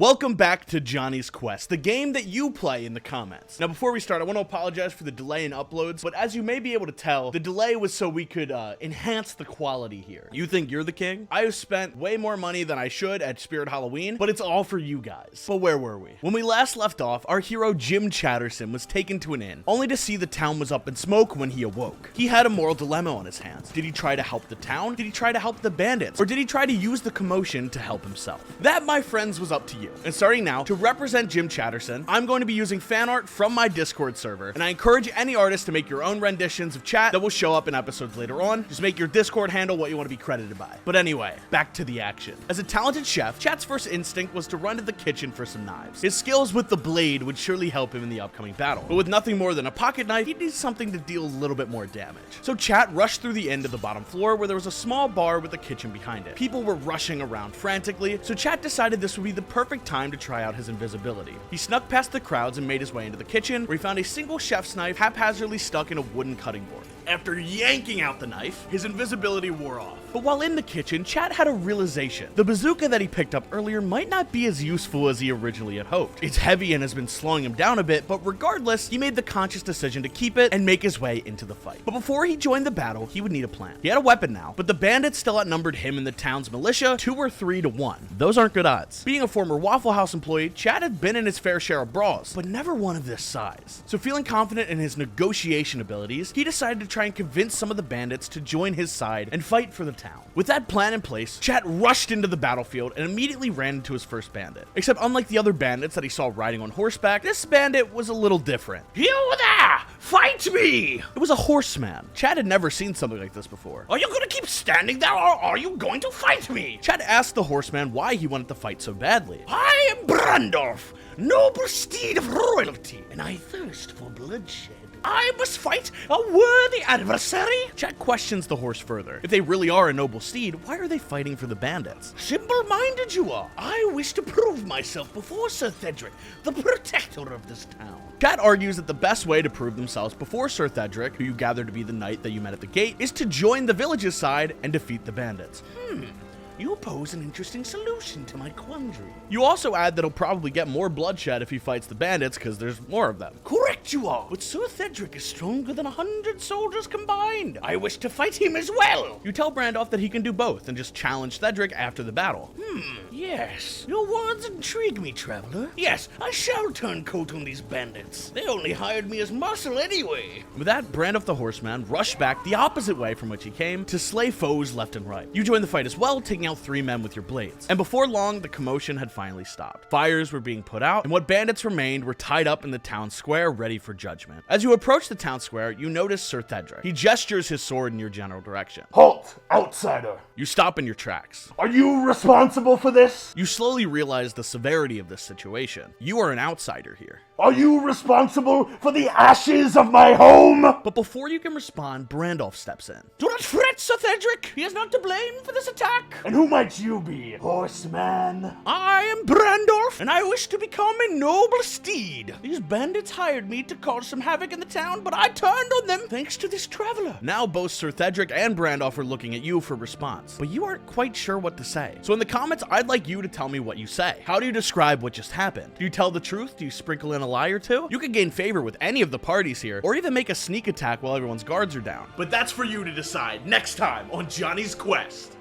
Welcome back to Jonny's Quest, the game that you play in the comments. Now before we start, I want to apologize for the delay in uploads, but as you may be able to tell, the delay was so we could enhance the quality here. You think you're the king? I have spent way more money than I should at Spirit Halloween, but it's all for you guys. But where were we? When we last left off, our hero Jim Chatterson was taken to an inn, only to see the town was up in smoke when he awoke. He had a moral dilemma on his hands. Did he try to help the town? Did he try to help the bandits? Or did he try to use the commotion to help himself? That, my friends, was up to you. And starting now, to represent Jim Chatterson, I'm going to be using fan art from my Discord server, and I encourage any artist to make your own renditions of Chat that will show up in episodes later on. Just make your Discord handle what you want to be credited by. But anyway, back to the action. As a talented chef, Chat's first instinct was to run to the kitchen for some knives. His skills with the blade would surely help him in the upcoming battle, but with nothing more than a pocket knife, he'd need something to deal a little bit more damage. So Chat rushed through the end of the bottom floor where there was a small bar with a kitchen behind it. People were rushing around frantically, so Chat decided this would be the perfect time to try out his invisibility. He snuck past the crowds and made his way into the kitchen, where he found a single chef's knife haphazardly stuck in a wooden cutting board. After yanking out the knife, his invisibility wore off. But while in the kitchen, Chat had a realization. The bazooka that he picked up earlier might not be as useful as he originally had hoped. It's heavy and has been slowing him down a bit, but regardless, he made the conscious decision to keep it and make his way into the fight. But before he joined the battle, he would need a plan. He had a weapon now, but the bandits still outnumbered him and the town's militia 2 or 3 to 1. Those aren't good odds. Being a former Waffle House employee, Chat had been in his fair share of brawls, but never one of this size. So feeling confident in his negotiation abilities, he decided to try and convince some of the bandits to join his side and fight for the town. With that plan in place, Chat rushed into the battlefield and immediately ran into his first bandit. Except unlike the other bandits that he saw riding on horseback, this bandit was a little different. You there! Fight me! It was a horseman. Chat had never seen something like this before. Are you gonna keep standing there, or are you going to fight me? Chat asked the horseman why he wanted to fight so badly. I am Brandorf, noble steed of royalty, and I thirst for bloodshed. I must fight a worthy adversary? Chat questions the horse further. If they really are a noble steed, why are they fighting for the bandits? Simple-minded you are. I wish to prove myself before Sir Thedric, the protector of this town. Chat argues that the best way to prove themselves before Sir Thedric, who you gathered to be the knight that you met at the gate, is to join the village's side and defeat the bandits. You pose an interesting solution to my quandary. You also add that he'll probably get more bloodshed if he fights the bandits because there's more of them. Correct you are, but Sir Thedric is stronger than 100 soldiers combined. I wish to fight him as well. You tell Brandolph that he can do both and just challenge Thedric after the battle. Yes. Your words intrigue me, traveler. Yes, I shall turn coat on these bandits. They only hired me as muscle anyway. With that, Brandolph the horseman rushed back the opposite way from which he came to slay foes left and right. You join the fight as well, taking out 3 men with your blades. And before long, the commotion had finally stopped. Fires were being put out, and what bandits remained were tied up in the town square, ready for judgment. As you approach the town square, you notice Sir Thedric. He gestures his sword in your general direction. Halt, outsider. You stop in your tracks. Are you responsible for this? You slowly realize the severity of this situation. You are an outsider here. Are you responsible for the ashes of my home? But before you can respond, Brandolph steps in. Do not fret, Sir Thedric. He is not to blame for this attack. And who might you be, horseman? I am Brandorf, and I wish to become a noble steed. These bandits hired me to cause some havoc in the town, but I turned on them thanks to this traveler. Now both Sir Thedric and Brandolph are looking at you for response, but you aren't quite sure what to say. So in the comments, I'd like you to tell me what you say. How do you describe what just happened? Do you tell the truth? Do you sprinkle in a lie or two? You could gain favor with any of the parties here, or even make a sneak attack while everyone's guards are down. But that's for you to decide next time on Jonny's Quest.